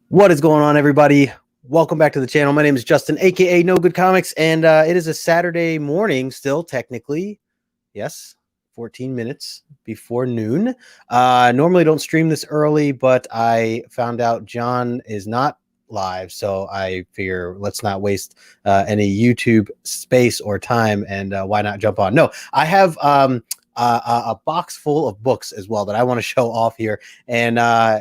What is going on, everybody? Welcome back to the channel. My name is Justin, aka No Good Comics, and it is a Saturday morning still, technically. Yes, 14 minutes before noon. Normally don't stream this early, but I found out John is not live, so I figure let's not waste any YouTube space or time, and why not jump on? No, I have a box full of books as well that I want to show off here. And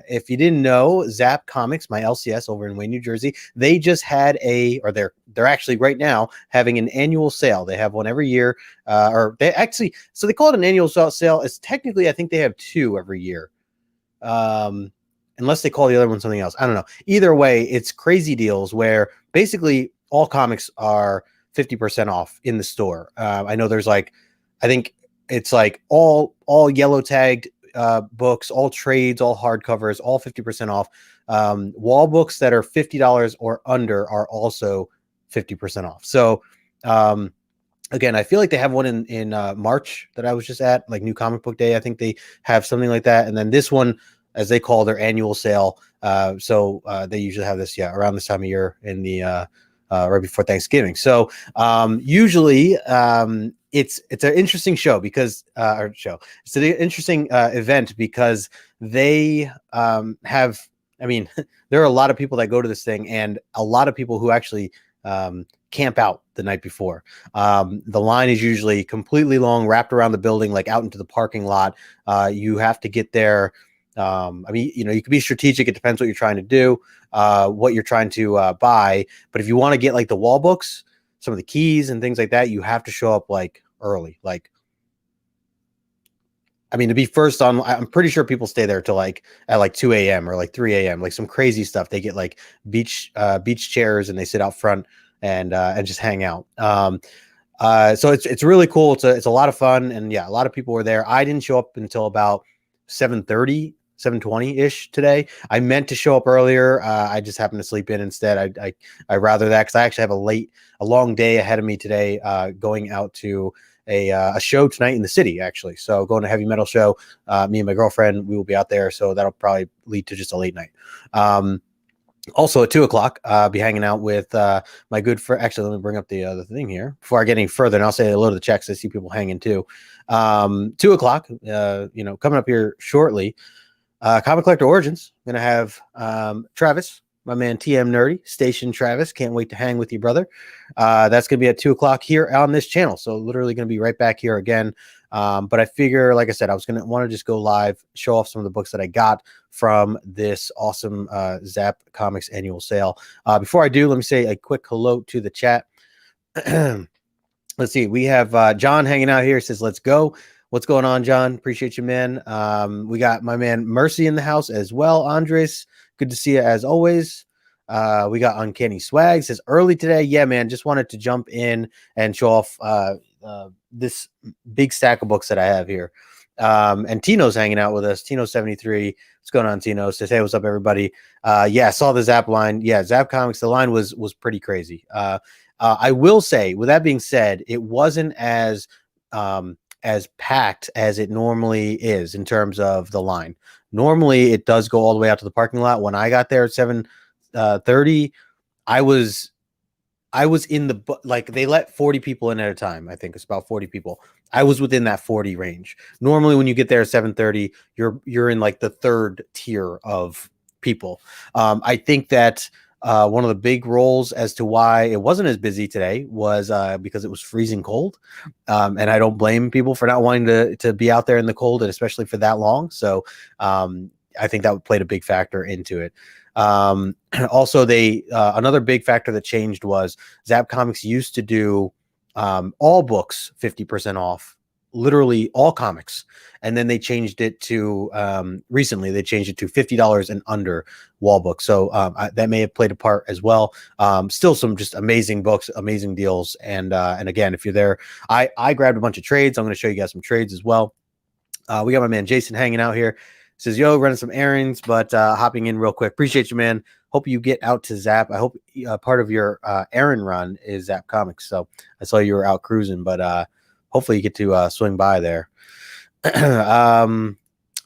if you didn't know, Zapp Comics, my LCS over in Wayne, New Jersey, they just had they're actually right now having an annual sale. They have one every year, or they actually, so they call it an annual sale. It's technically, I think they have two every year. Unless they call the other one something else. I don't know. Either way, it's crazy deals where basically all comics are 50% off in the store. I know there's like, I think it's like all yellow tagged books, all trades, all hardcovers, all 50% off. Wall books that are $50 or under are also 50% off. So again, I feel like they have one in March that I was just at, like New Comic Book Day. I think they have something like that. And then this one, as they call their annual sale. So they usually have this, around this time of year in the right before Thanksgiving. So usually it's an interesting show because it's an interesting event because they have, I mean, there are a lot of people that go to this thing and a lot of people who actually camp out the night before. The line is usually completely long, wrapped around the building, like out into the parking lot. You have to get there. I mean, you know, you can be strategic. It depends what you're trying to do, what you're trying to buy. But if you want to get like the wall books, some of the keys and things like that, you have to show up like early. Like, I mean, to be first on, I'm pretty sure people stay there till like at like 2 a.m. or like 3 a.m. Like some crazy stuff. They get like beach chairs and they sit out front and just hang out. So it's really cool. It's a lot of fun. And yeah, a lot of people were there. I didn't show up until about 7:30. 7:20-ish today. I meant to show up earlier. I just happened to sleep in instead. I rather that because I actually have a long day ahead of me today, going out to a show tonight in the city, actually. So going to a heavy metal show. Me and my girlfriend, we will be out there. So that'll probably lead to just a late night. Also at 2 o'clock, be hanging out with my good friend. Actually, let me bring up the thing here before I get any further, and I'll say hello to the checks. I see people hanging too. 2 o'clock, coming up here shortly. Comic Collector Origins. I'm going to have Travis, my man TM Nerdy, Station Travis. Can't wait to hang with you, brother. That's going to be at 2 o'clock here on this channel. So literally going to be right back here again. But I figure, like I said, I was going to want to just go live, show off some of the books that I got from this awesome Zapp Comics annual sale. Before I do, let me say a quick hello to the chat. Let's see. We have John hanging out here. Says, let's go. What's going on, John? Appreciate you, man. We got my man Mercy in the house as well. Andres, good to see you as always. We got Uncanny Swag. Says early today. Yeah, man. Just wanted to jump in and show off this big stack of books that I have here. And Tino's hanging out with us. Tino73. What's going on, Tino? Says, hey, what's up, everybody? Yeah, saw the Zapp line. Yeah, Zapp Comics. The line was pretty crazy. I will say, with that being said, it wasn't as packed as it normally is in terms of the line. Normally it does go all the way out to the parking lot. When I got there at 7:30, I was in the, like, they let 40 people in at a time. I think it's about 40 people. I was within that 40 range. Normally when you get there at 7:30, you're in like the third tier of people. I think that one of the big roles as to why it wasn't as busy today was because it was freezing cold. And I don't blame people for not wanting to be out there in the cold, and especially for that long. So I think that played a big factor into it. Also, another big factor that changed was Zapp Comics used to do all books 50% off, literally all comics, and then they changed it to recently they changed it to $50 and under wall books. So that may have played a part as well. Still some just amazing books, amazing deals, and again, if you're there, I grabbed a bunch of trades. I'm going to show you guys some trades as well. We got my man Jason hanging out here. Says, yo, running some errands, but hopping in real quick. Appreciate you, man. Hope you get out to Zapp. I hope part of your errand run is Zapp Comics. So I saw you were out cruising, but hopefully you get to swing by there.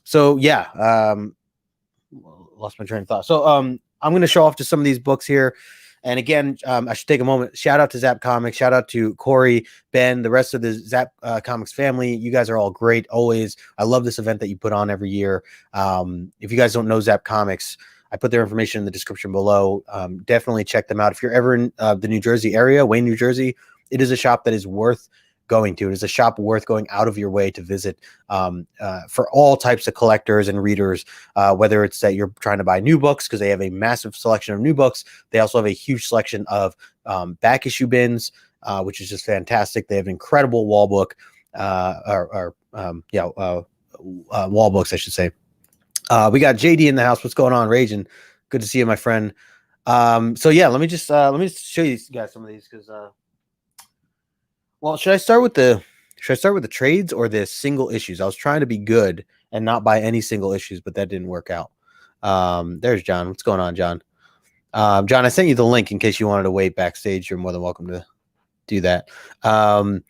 So yeah, lost my train of thought. So I'm going to show off just some of these books here. And again, I should take a moment. Shout out to Zapp Comics. Shout out to Corry, Ben, the rest of the Zapp Comics family. You guys are all great always. I love this event that you put on every year. If you guys don't know Zapp Comics, I put their information in the description below. Definitely check them out. If you're ever in the New Jersey area, Wayne, New Jersey, it is a shop that is worth going to. It is a shop worth going out of your way to visit for all types of collectors and readers, whether it's that you're trying to buy new books, because they have a massive selection of new books. They also have a huge selection of back issue bins, which is just fantastic. They have an incredible wall book, wall books, I should say. We got JD in the house. What's going on, Raging? Good to see you, my friend. So yeah, let me just show you guys some of these, because well, should I start with the trades or the single issues? I was trying to be good and not buy any single issues, but that didn't work out. There's John. What's going on, John? John, I sent you the link in case you wanted to wait backstage. You're more than welcome to do that. Let's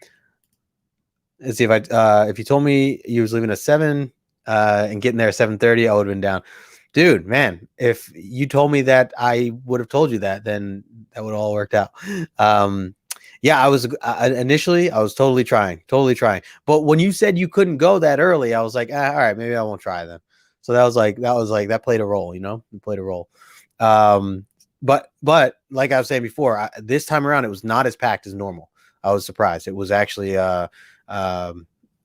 see, if you told me you was leaving at 7 and getting there at 7:30, I would have been down. Dude, man, if you told me that, I would have told you that, then that would have all worked out. Yeah, I was initially, I was totally trying. But when you said you couldn't go that early, I was like, all right, maybe I won't try then. So that played a role, it played a role. But like I was saying before, this time around, it was not as packed as normal. I was surprised. It was actually, I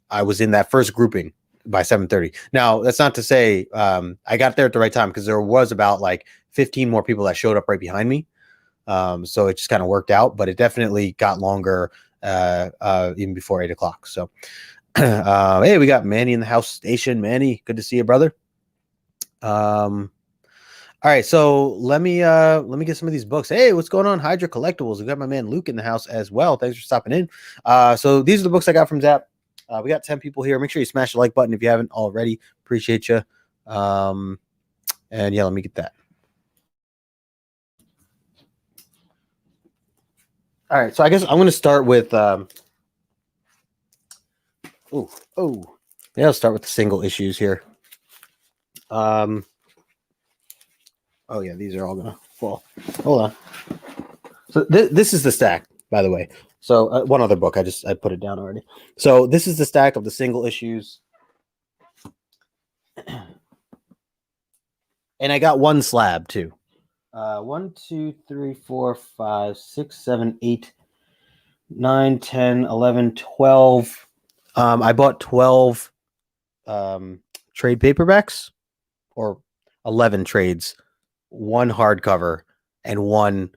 was in that first grouping by 7:30. Now, that's not to say I got there at the right time, because there was about like 15 more people that showed up right behind me. So it just kind of worked out, but it definitely got longer even before 8 o'clock. So hey, we got Manny in the house station. Manny, good to see you, brother. All right, so let me get some of these books. Hey, what's going on, Hydra Collectibles? We got my man Luke in the house as well. Thanks for stopping in. So these are the books I got from Zapp. We got 10 people here. Make sure you smash the like button if you haven't already. Appreciate you. And yeah, let me get that. All right, so I guess I'm going to start with yeah, I'll start with the single issues here. Oh yeah, these are all going to fall. Hold on. So this is the stack, by the way. So one other book, I put it down already. So this is the stack of the single issues. And I got one slab too. 1, 2, 3, 4, 5, 6, 7, 8, 9, 10, 11, 12. I bought 12 trade paperbacks, or 11 trades, one hardcover, and one.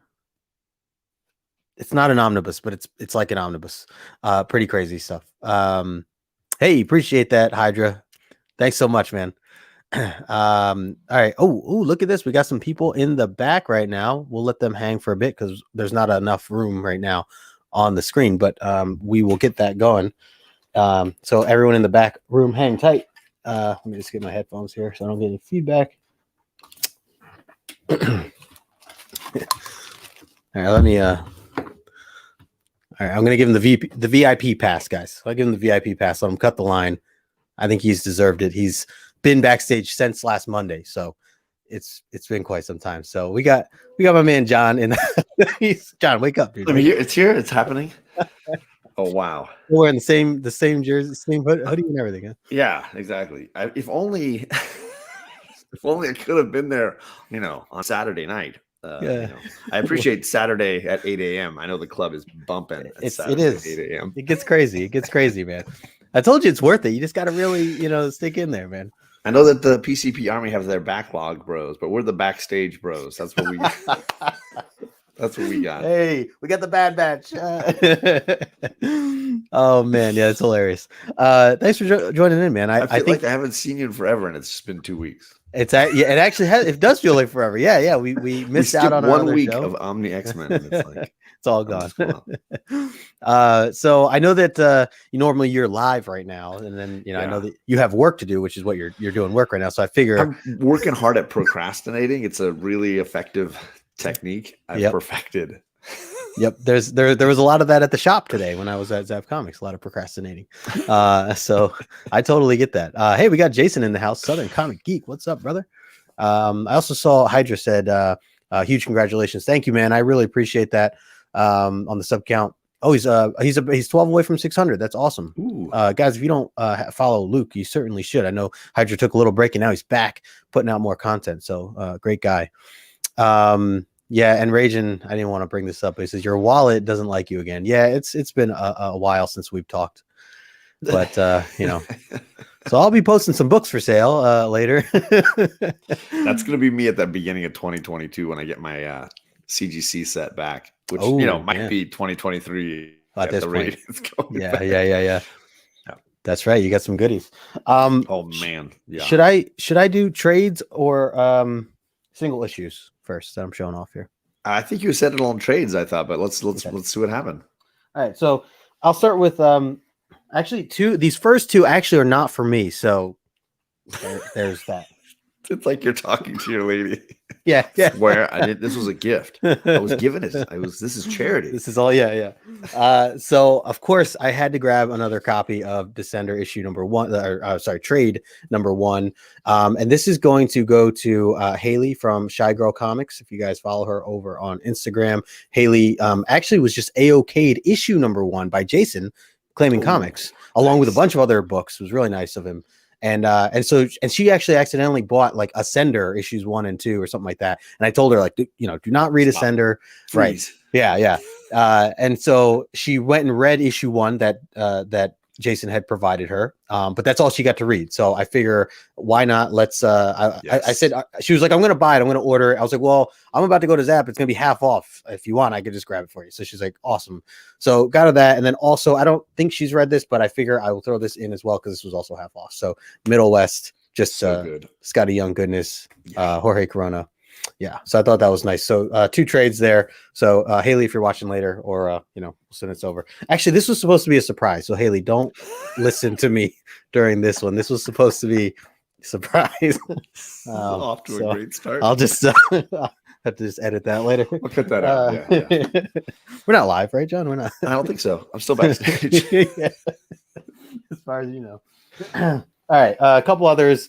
It's not an omnibus, but it's like an omnibus. Pretty crazy stuff. Hey, appreciate that, Hydra. Thanks so much, man. All right. Oh, look at this. We got some people in the back right now. We'll let them hang for a bit because there's not enough room right now on the screen, but we will get that going. So everyone in the back room, hang tight. Let me just get my headphones here so I don't get any feedback. All right, let me all right, I'm gonna give him the VIP pass, guys. I'll give him the VIP pass. Let him cut the line. I think he's deserved it. He's been backstage since last Monday, so it's been quite some time. So we got my man John in. John, wake up, dude. I mean, it's here. It's happening. Oh wow, we're wearing the same jersey, same hoodie, and everything. Huh? Yeah, exactly. If only, if only I could have been there, on Saturday night. Yeah. I appreciate Saturday at 8 a.m. I know the club is bumping. It is. At 8 a.m. It gets crazy. Man. I told you it's worth it. You just got to really, stick in there, man. I know that the PCP Army have their backlog bros, but we're the backstage bros. That's what we. That's what we got. Hey, we got the bad batch. Oh man, yeah, it's hilarious. Thanks for joining in, man. I think like I haven't seen you in forever, and it's just been 2 weeks. It actually has. It does feel like forever. Yeah. We missed out on 1 week show of Omni X-Men. And it's like it's all gone. So I know that you're live right now, and then I know that you have work to do, which is what you're doing work right now. So I figure I'm working hard at procrastinating. It's a really effective technique I've perfected. Yep, there was a lot of that at the shop today when I was at Zapp Comics. A lot of procrastinating. So I totally get that. Hey, we got Jason in the house, Southern Comic Geek. What's up, brother? I also saw Hydra said, huge congratulations. Thank you, man. I really appreciate that. On the sub count. Oh, he's 12 away from 600. That's awesome. Guys, if you don't follow Luke, you certainly should. I know Hydra took a little break and now he's back putting out more content. So great guy. Yeah, and Ragin, I didn't want to bring this up, but he says your wallet doesn't like you again. Yeah, it's been a while since we've talked, but you know, so I'll be posting some books for sale later. That's gonna be me at the beginning of 2022 when I get my CGC set back, which might be 2023 at this the point. rate it's going. Yeah. That's right. You got some goodies. Oh man, yeah. Should I do trades or single issues first that I'm showing off here? I think you said it on trades, I thought, but let's see what happened. All right, so I'll start with actually these first two actually are not for me, so there's that. It's like you're talking to your lady. Yeah. Where this was a gift. I was given it. This is charity. This is all, yeah. So of course I had to grab another copy of Descender issue number 1, trade number 1. And this is going to go to Haley from Shy Girl Comics. If you guys follow her over on Instagram, Haley actually was just AOK'd issue number 1 by Jason Claiming Comics, along with a bunch of other books. It was really nice of him. And she actually accidentally bought like Ascender issues 1 and 2 or something like that. And I told her, like, do not read Ascender. Right. Yeah. And so she went and read issue 1 that Jason had provided her. But that's all she got to read. So I figure, why not? Let's, I said, she was like, I'm going to buy it. I'm going to order it. I was like, well, I'm about to go to Zapp. It's going to be half off. If you want, I could just grab it for you. So she's like, awesome. So got her that. And then also, I don't think she's read this, but I figure I will throw this in as well, because this was also half off. So Middle West, just so good. Scotty Young goodness, Jorge Corona. Yeah, so I thought that was nice. So 2 trades there. So Haley, if you're watching later, or we'll send this over. Actually, this was supposed to be a surprise. So Haley, don't listen to me during this one. This was supposed to be a surprise. Off to a great start. I'll just have to just edit that later. I'll cut that out. Yeah. We're not live, right, John? We're not. I don't think so. I'm still backstage. Yeah. As far as you know. All right, a couple others.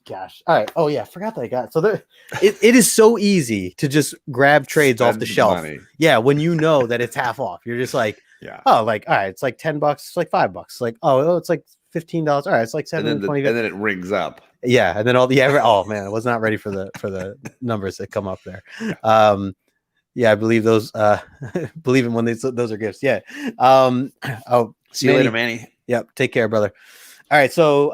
Gosh. All right. Oh yeah, I forgot that I got. So it is so easy to just grab trades off the shelf. Money. Yeah, when you know that it's half off, you're just like, oh, like, all right, it's like $10, it's like $5. Like, oh, it's like $15. All right, it's like $7.20. And then it rings up. Yeah, and then oh man, I was not ready for the numbers that come up there. Yeah, I believe those. Believe in when those are gifts. Yeah. Oh, see you later, Manny. Yep. Take care, brother. All right. So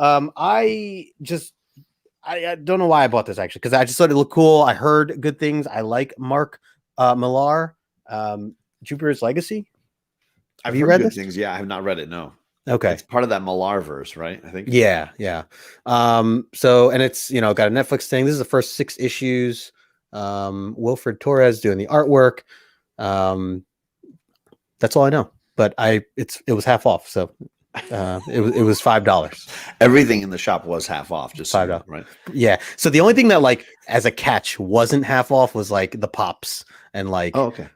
I don't know why I bought this, actually, because I just thought it looked cool. I heard good things. I like Mark Millar, Jupiter's Legacy. Have you read this? Things? Yeah, I have not read it. No. Okay. It's part of that Millar-verse, right? I think. Yeah. So, and it's, got a Netflix thing. This is the first 6 issues. Wilfred Torres doing the artwork. That's all I know. But it was half off. So it was $5. Everything in the shop was half off, just $5, right? Yeah. So the only thing that, like, as a catch wasn't half off was like the pops and like okay.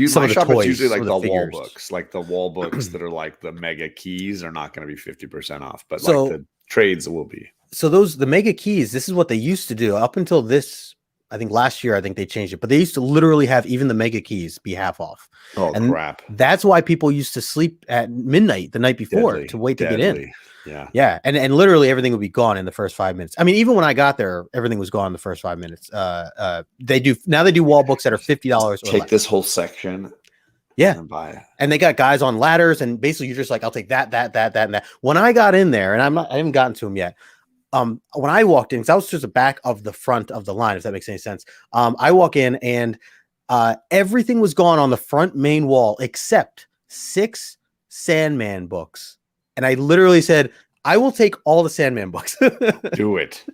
Some of the toys, usually like the wall books, like the wall books that are like the mega keys are not going to be 50% off, but like the trades will be. So the mega keys, this is what they used to do up until this. I think last year, I think they changed it, but they used to literally have even the mega keys be half off. Oh, and crap. That's why people used to sleep at midnight the night before to wait to get in. Yeah. And literally everything would be gone in the first 5 minutes. I mean, even when I got there, everything was gone in the first 5 minutes. They do wall books that are $50. Take this whole section. Yeah. And buy it. And they got guys on ladders, and basically you're just like, I'll take that, and that. When I got in there, and I haven't gotten to them yet. When I walked in, because I was just the back of the front of the line, if that makes any sense. I walk in and everything was gone on the front main wall except 6 Sandman books. And I literally said, I will take all the Sandman books. Do it.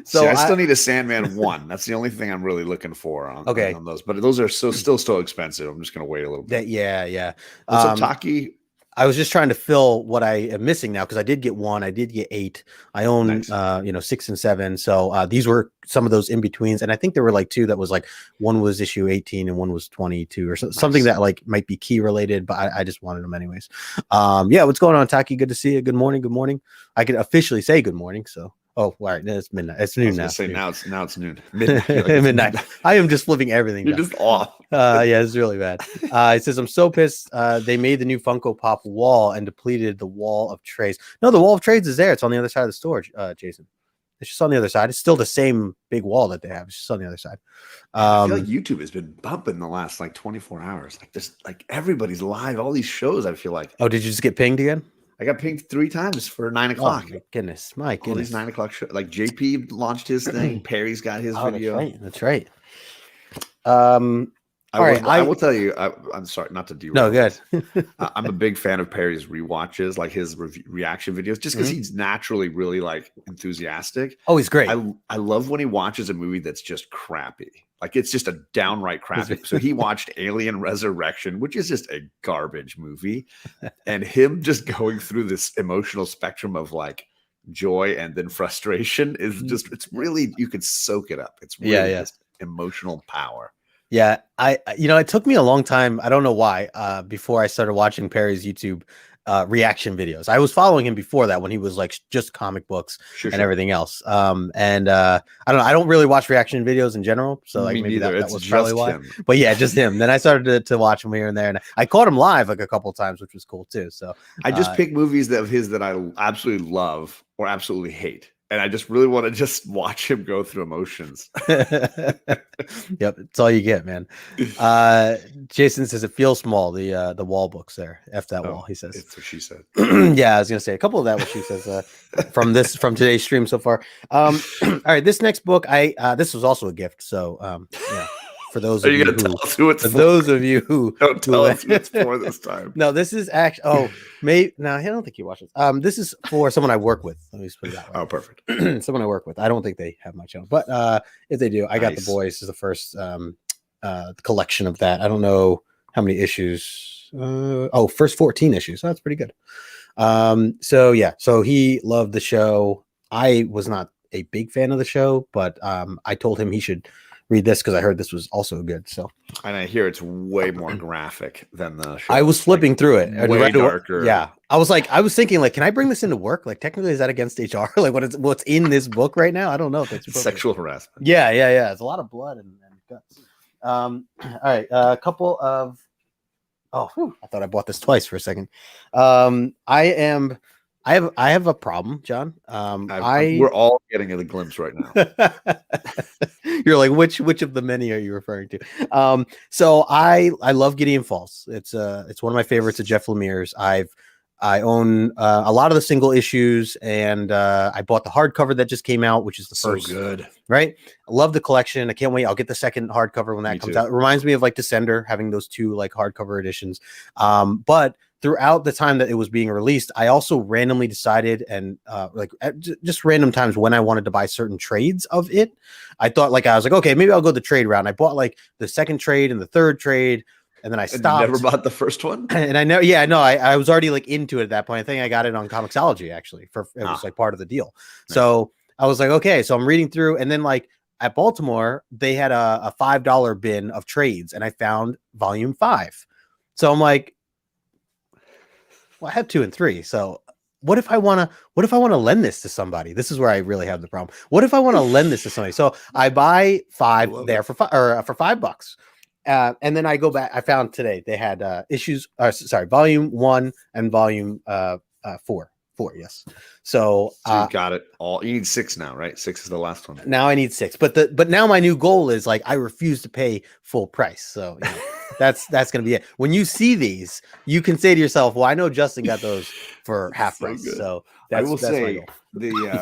So I still need a Sandman 1. That's the only thing I'm really looking for on those. But those are still so expensive. I'm just going to wait a little bit. Yeah. What's up, Taki? I was just trying to fill what I am missing now, because I did get 1, I did get 8. I own 6 and 7. So these were some of those in betweens, and I think there were like 2 that was like, one was issue 18 and one was 22 or something that like might be key related, but I just wanted them anyways. Yeah, what's going on, Taki? Good to see you. Good morning. I could officially say good morning, so Oh, all right. It's midnight. It's I noon was now. gonna say Noon. now it's noon. Midnight. You're like, it's Midnight. I am just flipping everything. You're down. just off. Yeah, it's really bad. It says, I'm so pissed. They made the new Funko Pop wall and depleted the wall of trays. No, the wall of trades is there. It's on the other side of the store, Jason. It's just on the other side. It's still the same big wall that they have. It's just on the other side. I feel like YouTube has been bumping the last like 24 hours. Like this, like everybody's live. All these shows. I feel like. Oh, did you just get pinged again? I got pinged 3 times for 9 o'clock. Oh, my goodness, my goodness. All these 9 o'clock shows. Like JP launched his thing. Perry's got his video. That's right. I will tell you. I'm sorry not to derail. No, good. I'm a big fan of Perry's rewatches, like his reaction videos, just because he's naturally really like enthusiastic. Oh, he's great. I love when he watches a movie that's just crappy, like it's just a downright crappy. So he watched Alien Resurrection, which is just a garbage movie, and him just going through this emotional spectrum of like joy and then frustration is just, it's really, you could soak it up. It's really just emotional power. Yeah, it took me a long time. I don't know why. Before I started watching Perry's YouTube reaction videos, I was following him before that when he was like just comic books and everything else. I don't know. I don't really watch reaction videos in general, so like maybe that was probably why. Him. But yeah, just him. Then I started to watch him here and there, and I caught him live like a couple of times, which was cool too. So I just pick movies of his that I absolutely love or absolutely hate. And I just really want to just watch him go through emotions. Yep, it's all you get, man. Jason says it feels small. The wall books there. F that wall, he says. It's what she said. Yeah, I was gonna say a couple of that. What she says from today's stream so far. All right, this next book, this was also a gift. So yeah. For those of you who, those of you who don't tell us who it's for this time. No, this is actually no, I don't think you watch it. This is for someone I work with. Let me just put it that way. Oh, perfect. Someone I work with. I don't think they have my channel, but if they do, I got The Boys. This is the first collection of that. I don't know how many issues. First 14 issues. So that's pretty good. So yeah, so he loved the show. I was not a big fan of the show, but I told him he should read this because I heard this was also good. So, and I hear it's way more graphic than the show. I was flipping through it. Way darker. Yeah, I was thinking, like, can I bring this into work? Like, technically, is that against HR? Like, what's in this book right now? I don't know if it's sexual harassment. Yeah. It's a lot of blood and guts. All right, a couple of. I thought I bought this twice for a second. I have a problem, John. We're all getting a glimpse right now. You're like, which of the many are you referring to? So I love Gideon Falls. It's one of my favorites of Jeff Lemire's. I own a lot of the single issues, and I bought the hardcover that just came out, which is the first. So good, right? I love the collection. I can't wait. I'll get the second hardcover when that comes out. It reminds me of like Descender, having those two like hardcover editions. But throughout the time that it was being released, I also randomly decided and just random times when I wanted to buy certain trades of it. I was like, okay, maybe I'll go the trade route. I bought like the second trade and the third trade, and then I stopped. Never bought the first one, and I know, I was already like into it at that point. I think I got it on Comixology actually. It was like part of the deal. Nice. So I was like, okay, so I'm reading through, and then like at Baltimore, they had a $5 bin of trades, and I found volume 5. So I'm like, well, I have 2 and 3. So what if I want to lend this to somebody? This is where I really have the problem. What if I want to lend this to somebody? So I buy 5 there for $5. And then I go back. I found today they had volume 1 and volume 4. Yes. So you got it all. You need 6 now, right? 6 is the last one. Now I need 6. But now my new goal is like I refuse to pay full price. So that's going to be it. When you see these, you can say to yourself, "Well, I know Justin got those for half price." Good. So I will say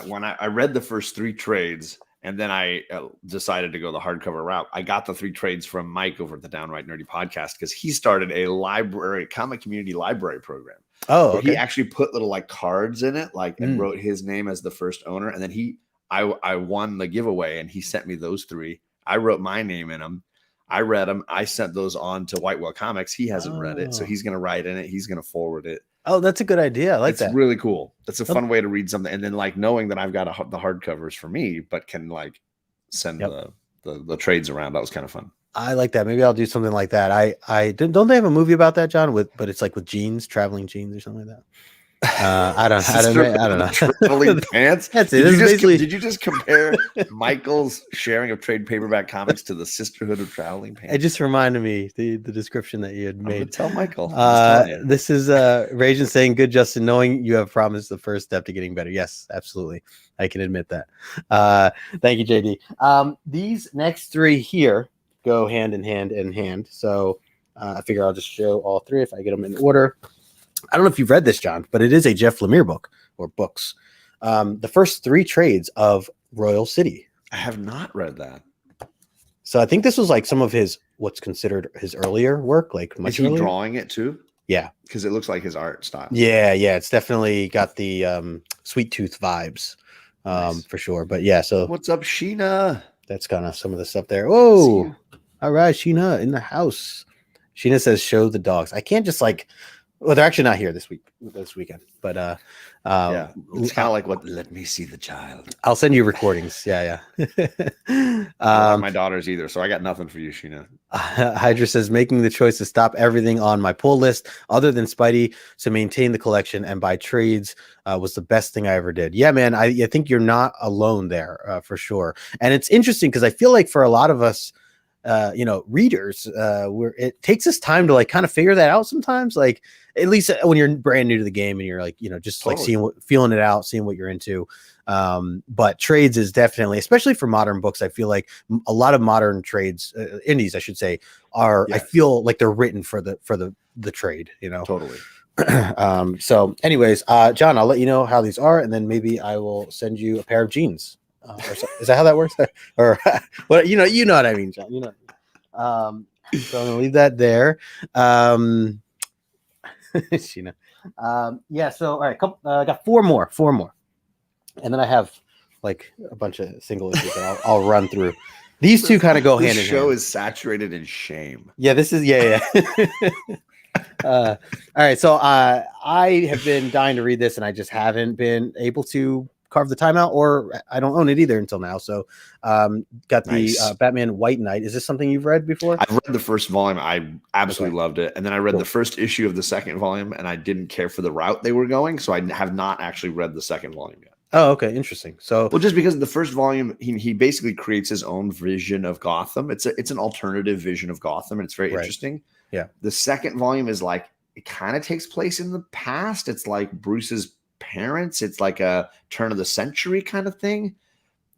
when I read the first 3 trades, and then I decided to go the hardcover route. I got the 3 trades from Mike over at the Downright Nerdy podcast because he started a comic community library program. Oh, okay. He actually put little like cards in it, like and wrote his name as the first owner, and then I won the giveaway, and he sent me those 3. I wrote my name in them. I read them. I sent those on to Whitewell Comics. He hasn't read it, so he's going to write in it. He's going to forward it. Oh, that's a good idea. I like that. It's really cool. It's a fun way to read something, and then like knowing that I've got the hardcovers for me, but can like send the trades around. That was kind of fun. I like that. Maybe I'll do something like that. I don't they have a movie about that, John? But it's like with jeans, traveling jeans, or something like that. I don't know. Traveling pants. That's it. Did you just compare Michael's sharing of trade paperback comics to the Sisterhood of Traveling Pants? It just reminded me the description that you had made. Tell Michael. This is Rajan saying, "Good, Justin. Knowing you have promised the first step to getting better." Yes, absolutely. I can admit that. Thank you, JD. These next three here go hand in hand. So I figure I'll just show all three if I get them in order. I don't know if you've read this, John, but it is a Jeff Lemire book or books. The first three trades of Royal City. I have not read that. So I think this was like some of his what's considered his earlier work. Like much is he earlier? Drawing it too? Yeah, because it looks like his art style. Yeah, it's definitely got the Sweet Tooth vibes, nice. For sure. But yeah, so what's up, Sheena? That's kind of some of the stuff there. Oh, all right, Sheena in the house. Sheena says, "Show the dogs." I can't just like. Well, they're actually not here this weekend, but yeah, it's kind of like what. Let me see the child. I'll send you recordings. Yeah. My daughters either, so I got nothing for you, Sheena. Hydra says, making the choice to stop everything on my pull list other than Spidey to maintain the collection and buy trades was the best thing I ever did. Yeah, man, I think you're not alone there for sure. And it's interesting because I feel like for a lot of us, readers, it takes us time to like kind of figure that out sometimes, like at least when you're brand new to the game and you're like, just totally. Like feeling it out, seeing what you're into. But trades is definitely, especially for modern books, I feel like a lot of modern trades, indies, I should say, are, yes. I feel like they're written for the trade, Totally. So anyways, John, I'll let you know how these are, and then maybe I will send you a pair of jeans. Is that how that works? Or well, you know what I mean, John. So I'm gonna leave that there. Sheena. Yeah. So all right, I got four more, and then I have like a bunch of single issues that I'll run through. These two kind of go hand in hand. This show is saturated in shame. Yeah. This is yeah. All right. So I have been dying to read this, and I just haven't been able to carve the time out, or I don't own it either until now. So got the Batman White Knight. Is this something you've read before? I've read the first volume. I absolutely loved it. And then I read the first issue of the second volume, and I didn't care for the route they were going. So I have not actually read the second volume yet. Oh, okay. Interesting. So, well, just because the first volume, he basically creates his own vision of Gotham. It's an alternative vision of Gotham, and it's very interesting. Yeah. The second volume is like, it kind of takes place in the past. It's like Bruce's parents. It's like a turn of the century kind of thing.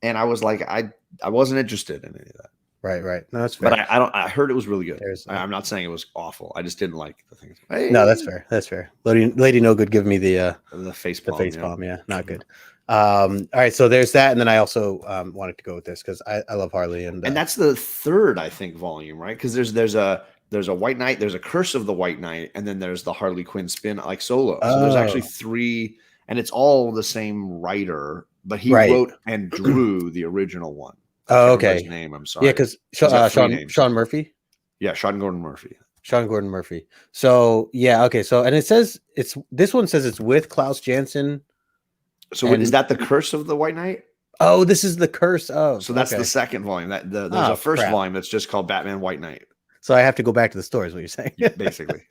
And I was like, I wasn't interested in any of that. Right. No, that's fair. But I heard it was really good. I'm not saying it was awful. I just didn't like the things. Hey. No, that's fair. Lady No Good, give me the face palm. Yeah, not good. All right, so there's that, and then I also wanted to go with this because I love Harley, and that's the third, I think, volume, right? Because there's a White Knight, there's a Curse of the White Knight, and then there's the Harley Quinn spin like solo. So there's actually three, and it's all the same writer, but he wrote and drew the original one. Oh, okay. His name, I'm sorry. Yeah, because Sean Murphy. Yeah, Sean Gordon Murphy. So yeah, okay. So and it says this one says it's with Klaus Janson. So is that the Curse of the White Knight? Oh, this is the Curse of. So that's the second volume. There's a first volume that's just called Batman White Knight. So I have to go back to the store, is what you're saying? Yeah, basically.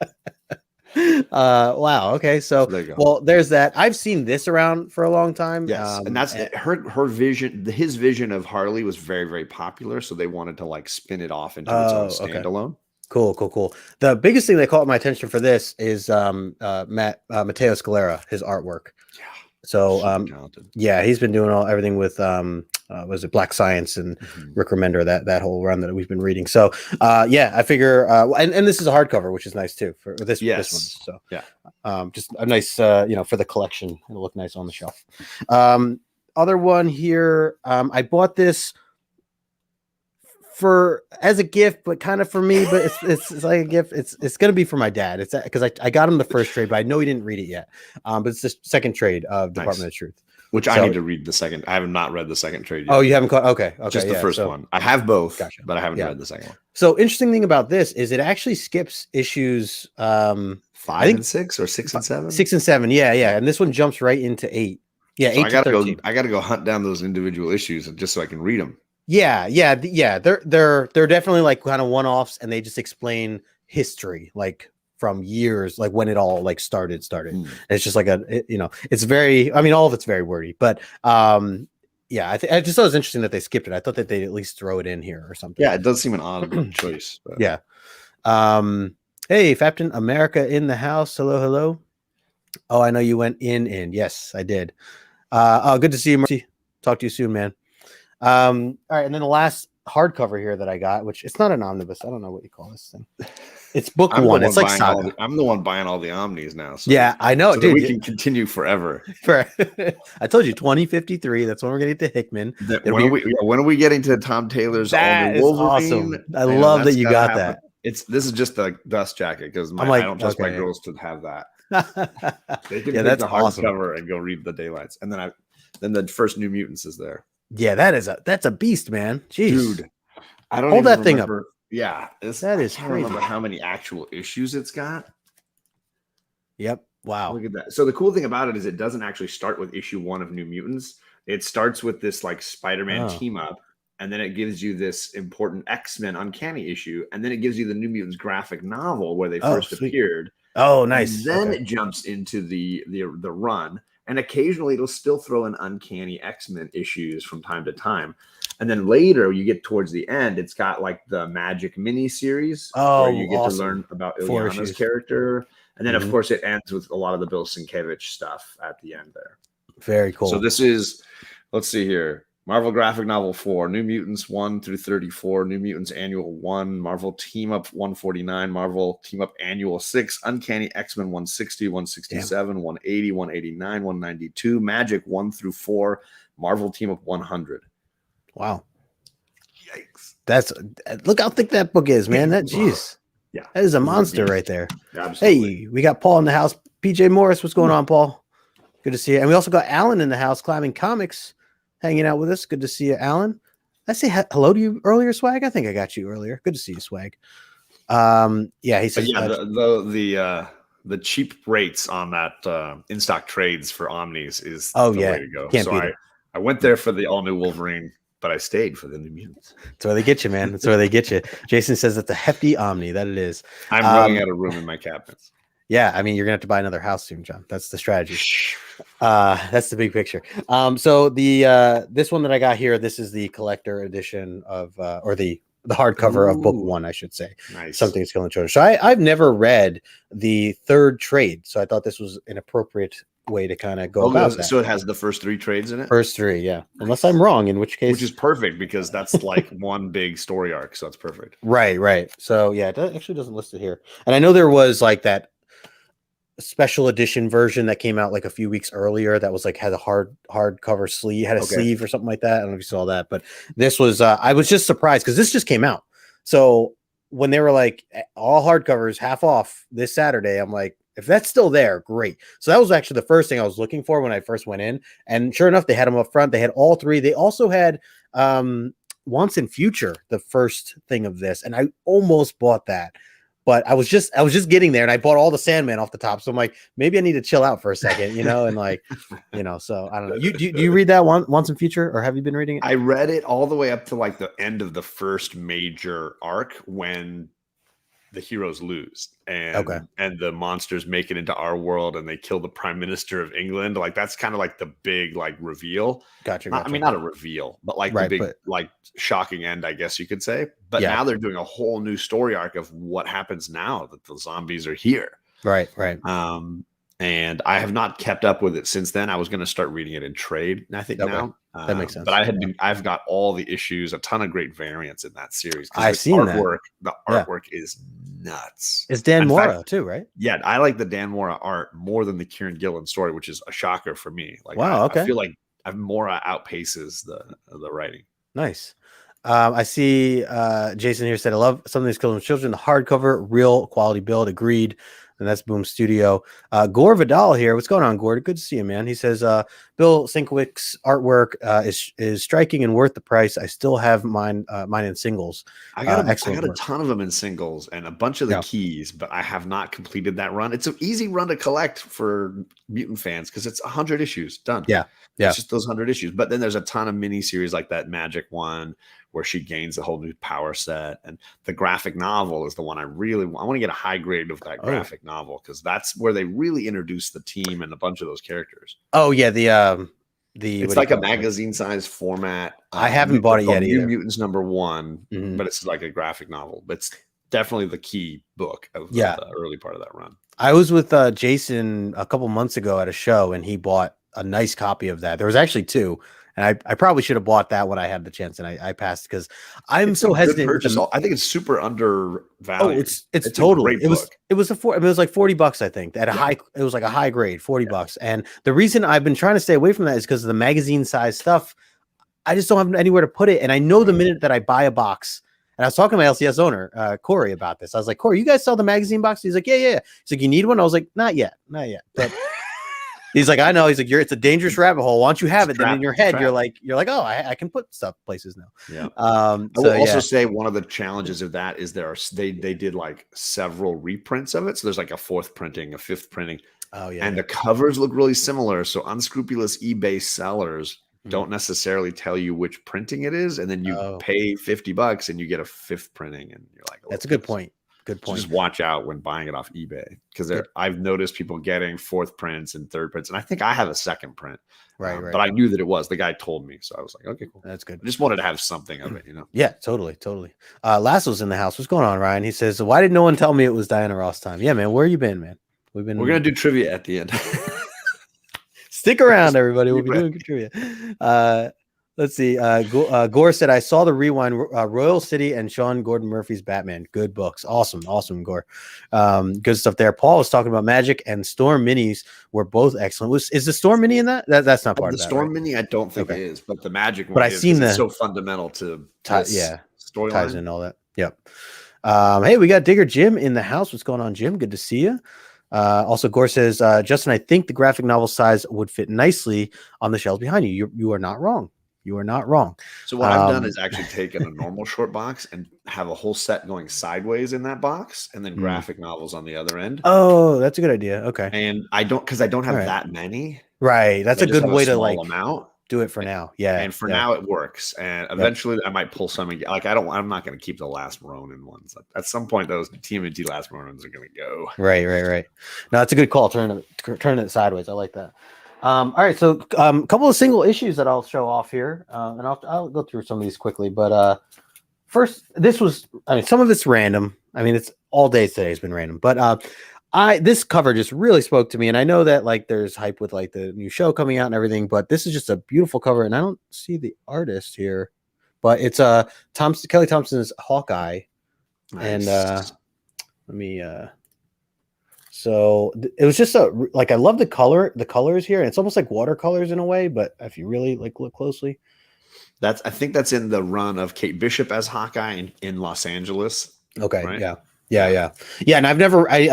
Wow. Okay. So there you go. Well, there's that. I've seen this around for a long time. Yes, and that's her vision. His vision of Harley was very, very popular, so they wanted to like spin it off into its own standalone. Okay. Cool. The biggest thing that caught my attention for this is Matteo Scalera, his artwork. Yeah. So yeah, he's been doing everything with was it Black Science and Rick Remender, that whole run that we've been reading. So yeah, I figure and this is a hardcover, which is nice too for this one. So yeah, just a nice for the collection. It'll look nice on the shelf. Other one here, I bought this as a gift, but kind of for me, but it's like a gift. It's gonna be for my dad. It's because I got him the first trade, but I know he didn't read it yet. But it's the second trade of Department of Truth, which I need to read the second. I have not read the second trade yet. Oh, you haven't caught? Okay, just the first one. I have both, but I haven't read the second one. So interesting thing about this is it actually skips issues 5 and 6 or 6 and 7. 6 and 7, yeah, and this one jumps right into 8. Yeah, so 8 to 13. I gotta go hunt down those individual issues just so I can read them. Yeah. They're definitely like kind of one-offs, and they just explain history, like from years, like when it all like started. It's just like it's very, I mean, all of it's very wordy, but yeah, I just thought it was interesting that they skipped it. I thought that they'd at least throw it in here or something. Yeah, it does seem an odd choice. But. Yeah. Hey, Captain America in the house. Hello. Oh, I know you went in. Yes, I did. Good to see you, Mercy. Talk to you soon, man. All right, and then the last hardcover here that I got, which it's not an omnibus. I don't know what you call this thing. It's book one. It's like Saga. I'm the one buying all the omnis now. So yeah, I know, so dude. We can continue forever. I told you 2053. That's when we're gonna get to Hickman. When are we getting to Tom Taylor's all new Wolverine? Awesome. I love that you got that. This is just the dust jacket because I don't trust my girls to have that. They can take the hardcover and go read the Daylights, and then the first New Mutants is there. Yeah, that's a beast, man. Jeez. Dude, I don't hold even that thing remember. up. Yeah, that is I can't remember how many actual issues it's got. Yep. Wow. Look at that. So the cool thing about it is it doesn't actually start with issue 1 of New Mutants. It starts with this like Spider-Man team up, and then it gives you this important X-Men Uncanny issue, and then it gives you the New Mutants graphic novel where they first appeared. Oh, nice. And then it jumps into the run, and occasionally it'll still throw in Uncanny X-Men issues from time to time. And then later, you get towards the end, it's got like the Magic mini series where you get to learn about Illyana's character. And then, of course, it ends with a lot of the Bill Sienkiewicz stuff at the end there. Very cool. So this is, let's see here. Marvel Graphic Novel 4, New Mutants 1 through 34, New Mutants Annual 1, Marvel Team Up 149, Marvel Team Up Annual 6, Uncanny X-Men 160, 167, 180, 189, 192, Magic 1 through 4, Marvel Team Up 100. Wow. Yikes. Look how thick that book is, man. Jeez. Yeah. That is a monster right there. Absolutely. Hey, we got Paul in the house. PJ Morris, what's going on, Paul? Good to see you. And we also got Alan in the house, Climbing Comics, hanging out with us. Good to see you, Alan. I say hello to you earlier, Swag. I think I got you earlier. Good to see you, Swag. Yeah, he says the cheap rates on that in stock trades for Omnis is the way to go. Can't beat it. I went there for the all new Wolverine, but I stayed for the New Mutants. That's where they get you, man. That's where they get you. Jason says it's a hefty Omni. That it is. I'm running out of room in my cabinets. Yeah, I mean, you're gonna have to buy another house soon, John. That's the strategy. That's the big picture. So the this one that I got here, this is the collector edition of or the hardcover of book 1, I should say. Nice. Something's Killing Children. So I've never read the third trade, so I thought this was an appropriate way to kind of go about that. So it has the first 3 trades in it? First 3, yeah. Unless I'm wrong, in which case... Which is perfect, because that's like one big story arc, so that's perfect. Right. So, yeah, it actually doesn't list it here. And I know there was like that special edition version that came out like a few weeks earlier that was like had a hardcover sleeve, had a sleeve or something like that. I don't know if you saw that, but this was I was just surprised because this just came out. So when they were like all hardcovers half off this Saturday, I'm like, if that's still there, great. So that was actually the first thing I was looking for when I first went in, and sure enough, they had them up front. They had all 3. They also had Once and Future, the first thing of this, and I almost bought that. But I was just getting there, and I bought all the Sandman off the top. So I'm like, maybe I need to chill out for a second, and like, so I don't know. Do you read that Once and Future, or have you been reading it? I read it all the way up to like the end of the first major arc when the heroes lose and the monsters make it into our world and they kill the Prime Minister of England. Like that's kind of like the big like reveal. Gotcha. I mean, not a reveal, but like the big like shocking end, I guess you could say. But now they're doing a whole new story arc of what happens now that the zombies are here. Right. And I have not kept up with it since then. I was going to start reading it in trade, I think now. That makes sense. But I've got all the issues, a ton of great variants in that series. I've seen that. The artwork is nuts. It's Dan Mora too, right? Yeah, I like the Dan Mora art more than the Kieran Gillen story, which is a shocker for me. Like, wow, I feel like Mora outpaces the writing. Nice. I see Jason here said, I love Something's Killing Children. The hardcover, real quality build. Agreed. And that's Boom Studio. Gore Vidal here. What's going on, Gore? Good to see you, man. He says, Bill Sinkowicz's artwork is striking and worth the price. I still have mine in singles. I got a ton of them in singles and a bunch of the keys, but I have not completed that run. It's an easy run to collect for Mutant fans because it's 100 issues done. Yeah. It's just those 100 issues. But then there's a ton of mini series like that Magic one where she gains a whole new power set. And the graphic novel is the one I want to get a high grade of that graphic novel, because that's where they really introduce the team and a bunch of those characters. Oh yeah, the it's like a magazine size format. I haven't bought it yet New either. Mutants #1, but it's like a graphic novel. It's definitely the key book of the early part of that run. I was with Jason a couple months ago at a show, and he bought a nice copy of that. There was actually 2, and I probably should have bought that when I had the chance, and I passed because I'm so hesitant. I think it's super undervalued. It's totally. It was it was like $40, I think, at a high. It was like a high grade, $40. And the reason I've been trying to stay away from that is because of the magazine size stuff. I just don't have anywhere to put it, and I know the minute that I buy a box. And I was talking to my LCS owner, Corry, about this. I was like, Corry, you guys sell the magazine box? He's like, yeah. He's like, you need one? I was like, not yet. But he's like, I know. He's like, it's a dangerous rabbit hole. Once you have it, then in your head, you're like, oh, I can put stuff places now. Yeah. I will also say one of the challenges of that is they did like several reprints of it. So there's like a 4th printing, a 5th printing. Oh yeah. And the covers look really similar. So unscrupulous eBay sellers don't necessarily tell you which printing it is, and then you pay $50 and you get a 5th printing, and you're like, that's a good point. Good point. So just watch out when buying it off eBay, because I've noticed people getting 4th prints and 3rd prints, and I think I have a 2nd print, right. But I knew that it was the guy told me, so I was like, okay, cool, that's good. I just wanted to have something of it, Yeah, totally. Lasso's in the house. What's going on, Ryan? He says, why did no one tell me it was Diana Ross time? Yeah, man, where you been, man? We're gonna do trivia at the end. Stick around, everybody. We'll be doing good trivia. Let's see. Gore said, I saw the rewind, Royal City and Sean Gordon Murphy's Batman. Good books. Awesome, Gore. Good stuff there. Paul was talking about Magic, and Storm Minis were both excellent. Is the Storm Mini in that? That's not part of that. The Storm Mini, I don't think it is, but the Magic one but I've seen it's so fundamental to storyline. Ties in all that. Yep. Hey, we got Digger Jim in the house. What's going on, Jim? Good to see you. Also, Gore says, Justin, I think the graphic novel size would fit nicely on the shelves behind you. You are not wrong. You are not wrong. So what I've done is actually taken a normal short box and have a whole set going sideways in that box, and then graphic novels on the other end. Oh, that's a good idea. Okay. And I don't have that many. Right. That's a good way to like amount. Do it for now. Yeah. And for now it works. And eventually I might pull some. Like I'm not going to keep the Last Ronin ones. At some point, those TMNT Last Ronins are going to go. Right. No, that's a good call. Turn it sideways. I like that. All right, so a couple of single issues that I'll show off here, and I'll go through some of these quickly. But first, some of it's random. I mean, it's all day today has been random. But this cover just really spoke to me, and I know that like there's hype with like the new show coming out and everything, but this is just a beautiful cover, and I don't see the artist here, but it's Kelly Thompson's Hawkeye, nice. And let me. So it was just I love the colors here, and it's almost like watercolors in a way, but if you really like look closely, I think that's in the run of Kate Bishop as Hawkeye in Los Angeles. Okay. Right? Yeah. And I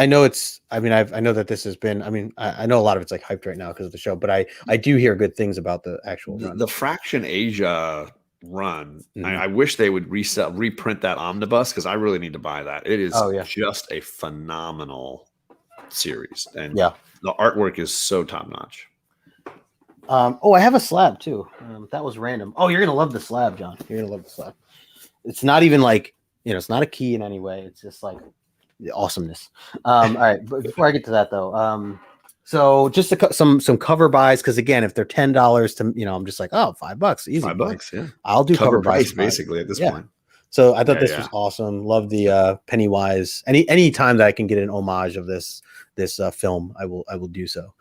know that this has been, I know a lot of it's like hyped right now because of the show, but I do hear good things about the actual run. The Fraction Asia run. I wish they would reprint that omnibus, because I really need to buy that. It is just a phenomenal series, and the artwork is so top notch. I have a slab too. That was random. Oh, you're gonna love the slab, John. You're gonna love the slab. It's not even like, it's not a key in any way. It's just like the awesomeness. All right, but before I get to that though, so just some cover buys, because again, if they're $10 to, I'm just like, $5, easy. $5, yeah. I'll do cover price buys basically at this point. So I thought this was awesome. Love the Pennywise. Any time that I can get an homage of this film, I will do so.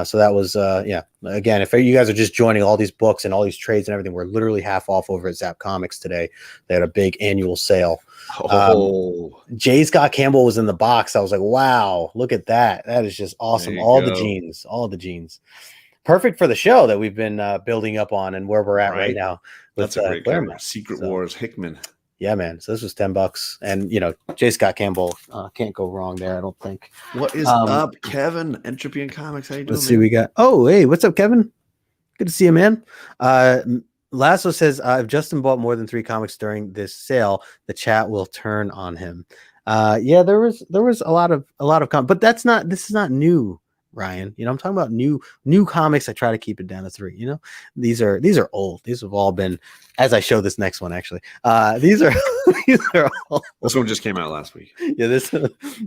So that was again, if you guys are just joining, all these books and all these trades and everything, we're literally half off over at Zapp Comics today. They had a big annual sale. J. Scott Campbell was in the box. I was like, wow, look at that. That is just awesome. All the genes. Perfect for the show that we've been building up on and where we're at right now. That's a great cover. Secret Wars Hickman. Yeah, man. So this was $10, and J. Scott Campbell can't go wrong there. I don't think. What is up, Kevin? Entropy and Comics. How you doing? Let's see. We got. Oh, hey, what's up, Kevin? Good to see you, man. Lasso says, if Justin bought more than 3 comics during this sale, the chat will turn on him. There was a lot of comics, but this is not new. Ryan. You know, I'm talking about new comics. I try to keep it down to 3. You know, these are old. These have all been, as I show this next one actually. These are these are all. This one just came out last week. Yeah, this.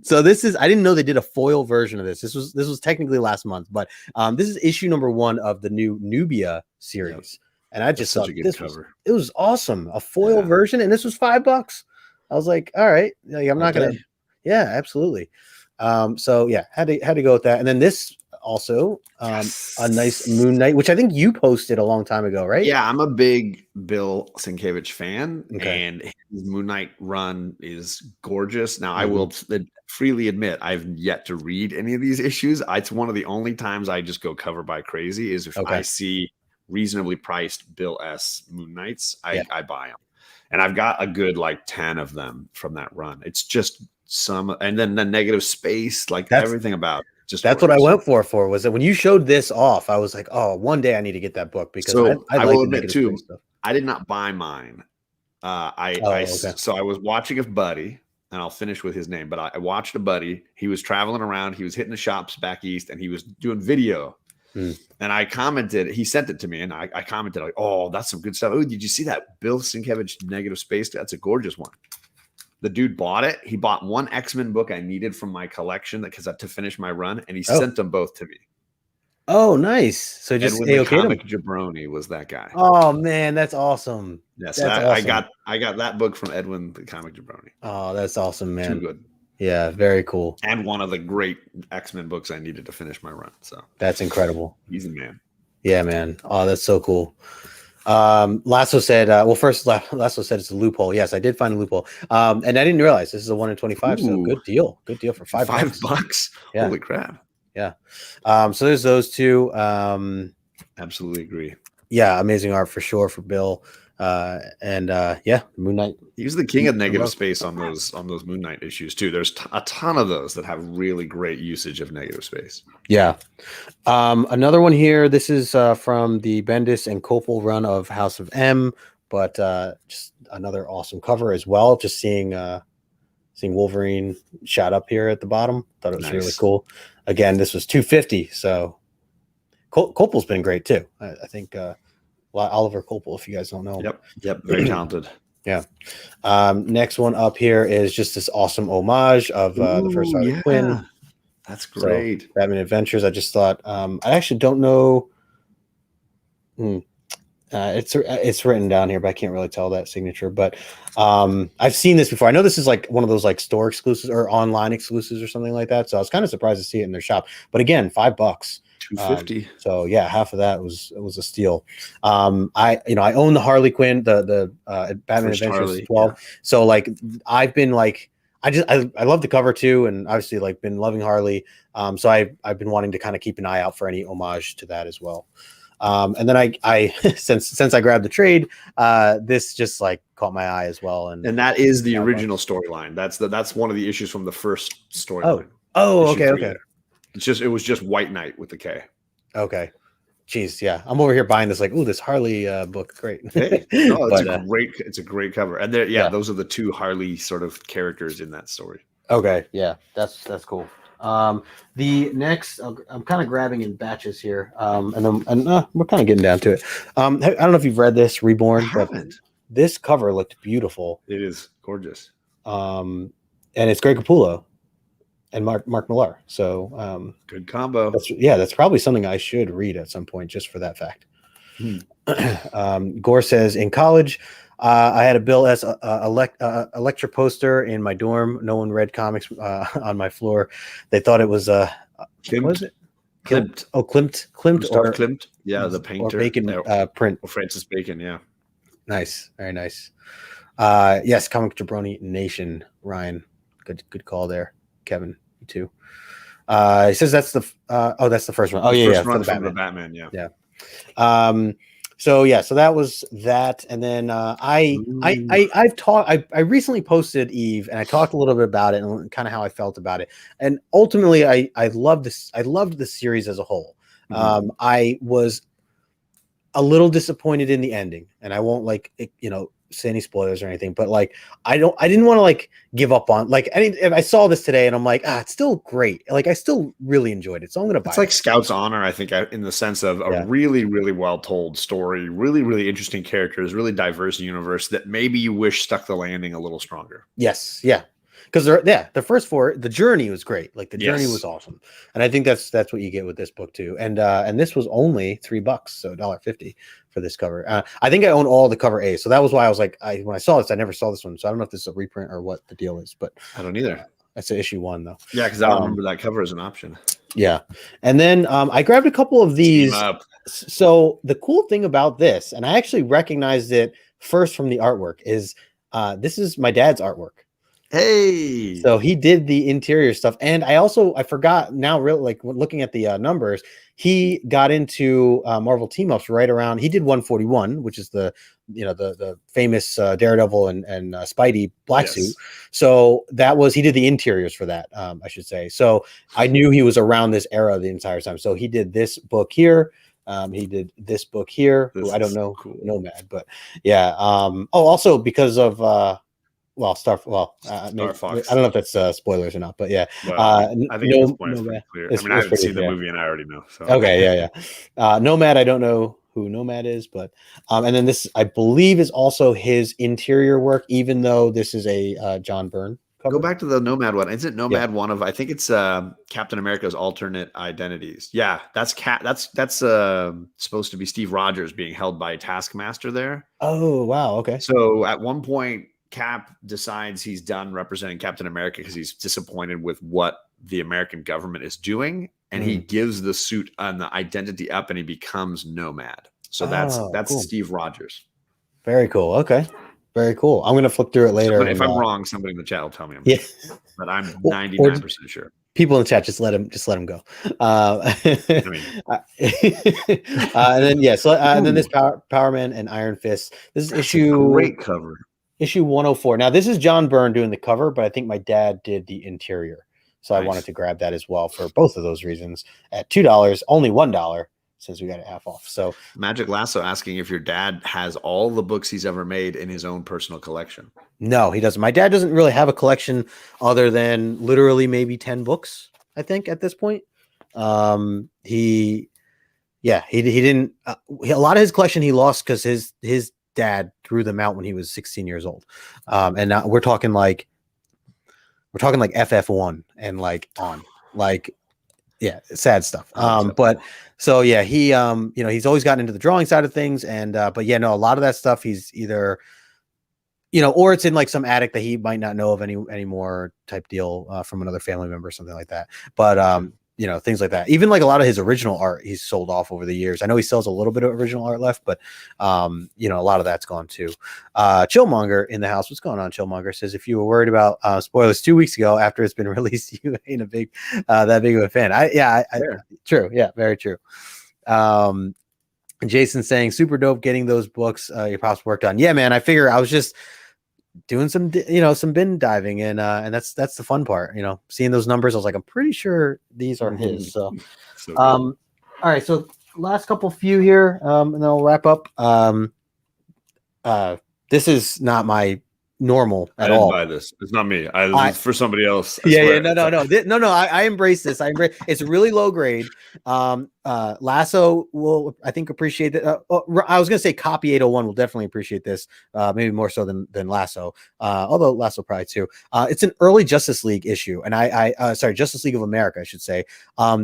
So this is. I didn't know they did a foil version of this. This was technically last month, but this is issue number 1 of the new Nubia series, yep. And I just thought this cover. It was awesome. A foil version, and this was $5. I was like, all right, like, I'm not gonna. Yeah, absolutely. So yeah, had to go with that. And then this also a nice Moon Knight, which I think you posted a long time ago, right? Yeah, I'm a big Bill Sienkiewicz fan, and his Moon Knight run is gorgeous. Now, I will freely admit I've yet to read any of these issues. It's one of the only times I just go cover by crazy is if I see reasonably priced Bill S. Moon Knights, I buy them. And I've got a good like 10 of them from that run. It's just and then the negative space, like everything about it. That's what I went for was that when you showed this off, I was like, oh, one day I need to get that book because I will admit too, I did not buy mine. So I was watching a buddy, and I'll finish with his name, but I watched a buddy. He was traveling around, he was hitting the shops back east, and he was doing video. And I commented, he sent it to me, and I commented like, oh, that's some good stuff. Oh, did you see that Bill Sienkiewicz negative space? That's a gorgeous one. The dude bought it. He bought one X-Men book I needed from my collection because to finish my run, and he sent them both to me. Oh, nice. So just comic jabroni was that guy. Oh man, that's awesome. Yes, I got that book from Edwin the comic jabroni. Oh, that's awesome, man. Too good. Yeah, very cool. And one of the great X-Men books I needed to finish my run. So that's incredible. He's a man. Yeah, man. Oh, that's so cool. Lasso said, first Lasso said it's a loophole. Yes, I did find a loophole. And I didn't realize this is a 1 in 25. Ooh. So good deal for $5. Yeah. Holy crap. Yeah. So there's those two. Absolutely agree. Yeah. Amazing art for sure for Bill. Moon Knight. He was the king of negative space on those Moon Knight issues too. There's a ton of those that have really great usage of negative space. Yeah. Another one here. This is from the Bendis and Copel run of House of M, but just another awesome cover as well. Just seeing Wolverine shot up here at the bottom. Thought it was really cool. Again, this was $250. So Copel's been great too. I think. Oliver Copel, if you guys don't know him. Yep, very talented. Yeah. Next one up here is just this awesome homage of the first Harley Quinn. That's great. So, Batman Adventures. I just thought I actually don't know. It's written down here, but I can't really tell that signature. But I've seen this before. I know this is like one of those like store exclusives or online exclusives or something like that. So I was kind of surprised to see it in their shop. But again, $5. $250. So yeah, half of that was a steal. I own the Harley Quinn, the Batman First Adventures Harley, 12. Yeah. So like I've been like I love the cover too, and obviously like been loving Harley. So I've been wanting to kind of keep an eye out for any homage to that as well. And then I since I grabbed the trade, this just like caught my eye as well. And that is the original storyline. That's one of the issues from the first storyline. Okay. It was just White Knight with the K. Okay. Jeez, yeah. I'm over here buying this like, ooh, this Harley book. Great. Hey, no, it's a great cover. And those are the two Harley sort of characters in that story. Okay, yeah. That's cool. The next I'm kind of grabbing in batches here. And we're kind of getting down to it. I don't know if you've read this Reborn, but this cover looked beautiful. It is gorgeous. And it's Greg Capullo and Mark Millar. So good combo. That's probably something I should read at some point just for that fact. Gore says, in college, I had a Bill S. Electra poster in my dorm. No one read comics on my floor. They thought it was what was it? Klimt. Oh, Klimt. Klimt. Yeah, the painter. Or Bacon print. Or Francis Bacon. Yeah. Nice. Very nice. Yes, Comic Jabroni Nation. Ryan, good call there. Kevin, you too. He says that's the first one. Oh yeah, first run from the Batman. Yeah. So that was that, and then I recently posted Eve, and I talked a little bit about it and kind of how I felt about it, and ultimately I loved this. I loved the series as a whole. I was a little disappointed in the ending, and I won't say any spoilers or anything, but like I didn't want to like give up on like I saw this today and I'm like, it's still great. Like I still really enjoyed it, so I'm gonna buy It's like it. Scout's Honor, I think, in the sense of a really, really well told story, really, really interesting characters, really diverse universe that maybe you wish stuck the landing a little stronger. Yes, yeah. Because the first four, the journey was great. Like the journey was awesome, and I think that's what you get with this book too. And this was only $3, so $1.50 for this cover. I think I own all the cover A, so that was why I was like, when I saw this, I never saw this one, so I don't know if this is a reprint or what the deal is. But I don't either. That's an issue 1 though. Yeah, because I don't remember that cover as an option. Yeah, and then I grabbed a couple of these. So the cool thing about this, and I actually recognized it first from the artwork, is this is my dad's artwork. Hey, so he did the interior stuff, and I forgot now. Really, like looking at the numbers, he got into Marvel team ups right around. He did 141, which is the famous Daredevil and Spidey black suit. So he did the interiors for that. I should say. So I knew he was around this era the entire time. So he did this book here. He did this book here. Who I don't know, cool. Nomad, but yeah. Also because of. Star Fox. I don't know if that's spoilers or not, but yeah. I think the point is pretty clear. I mean, I haven't seen the movie and I already know. So. Okay, yeah. Nomad, I don't know who Nomad is, but and then this, I believe, is also his interior work, even though this is a John Byrne cover. Go back to the Nomad one. Isn't Nomad one of? I think it's Captain America's alternate identities. Yeah, that's supposed to be Steve Rogers being held by Taskmaster there. Oh wow, okay. So at one point, Cap decides he's done representing Captain America because he's disappointed with what the American government is doing, and he gives the suit and the identity up, and he becomes Nomad. So that's cool. Steve Rogers. Very cool. Okay, very cool. I'm gonna flip through it later. If I'm wrong, somebody in the chat will tell me. But I'm 99% sure. People in the chat, just let him go. And then and then this Power Man and Iron Fist. This is great cover. Issue 104. Now, this is John Byrne doing the cover, but I think my dad did the interior. So I wanted to grab that as well for both of those reasons at $2, only $1 since we got it half off. So Magic Lasso asking if your dad has all the books he's ever made in his own personal collection. No, he doesn't. My dad doesn't really have a collection other than literally maybe 10 books, I think, at this point. He didn't. A lot of his collection he lost because his dad threw them out when he was 16 years old. And now we're talking like FF1 and like on like, yeah, sad stuff. But so, yeah, he, he's always gotten into the drawing side of things. And, but yeah, no, a lot of that stuff he's either, or it's in like some attic that he might not know of anymore type deal from another family member or something like that. But, things like that. Even like a lot of his original art he's sold off over the years. I know he sells a little bit of original art left, but a lot of that's gone too. Chillmonger in the house. What's going on? Chillmonger says, if you were worried about spoilers 2 weeks ago after it's been released, you ain't that big of a fan. True. Yeah, very true. Jason saying, super dope getting those books your pops worked on. Yeah, man, I figure I was just doing some bin diving and that's the fun part, seeing those numbers. I was like, I'm pretty sure these are his. So all right, so last few here, and then I'll wrap up. This is not my normal at all. Buy this. It's not me. It's for somebody else. No. I embrace this. It's really low grade. Lasso will, I think, appreciate it. I was gonna say Copy 801 will definitely appreciate this, maybe more so than Lasso. Although Lasso probably too. It's an early Justice League issue, and Justice League of America, I should say.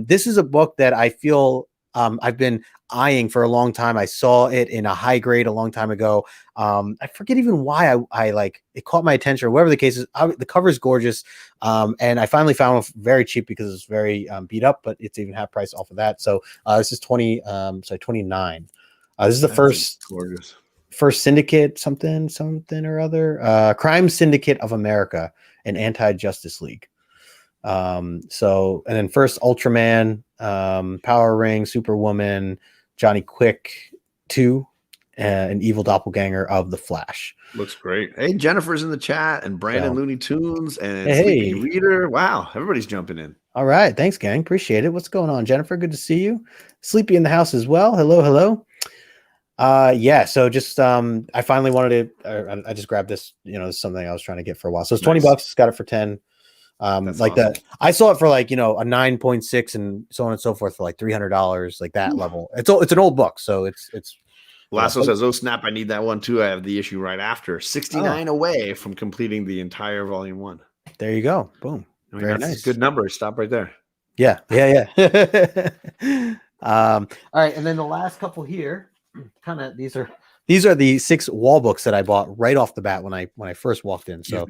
This is a book that I feel I've been eyeing for a long time. I saw it in a high grade a long time ago. I forget even why I like it caught my attention or whatever the case is. The cover is gorgeous. And I finally found it very cheap because it's very beat up, but it's even half price off of that. So this is 29. This is the first syndicate, something or other, Crime Syndicate of America and Anti-Justice League. And then first Ultraman, Power Ring, Superwoman, Johnny Quick 2, an evil doppelganger of the Flash. Looks great. Hey, Jennifer's in the chat, and Brandon Looney Tunes, and Sleepy Reader. Wow, everybody's jumping in. All right, thanks, gang. Appreciate it. What's going on, Jennifer? Good to see you. Sleepy in the house as well. Hello. Yeah, so just I finally wanted to I just grabbed this, this is something I was trying to get for a while. So it's 20 Nice. bucks, got it for 10. That's Like awesome. that I saw it for like, a 9.6 and so on and so forth for like $300, like that level. It's an old book, so it's Lasso says, "Oh snap! I need that one too. I have the issue right after. 69 away from completing the entire volume 1. There you go. Boom. I mean, Very that's nice. a good number. Stop right there. Yeah. All right, and then the last couple here, kind of these are the 6 wall books that I bought right off the bat when I first walked in. So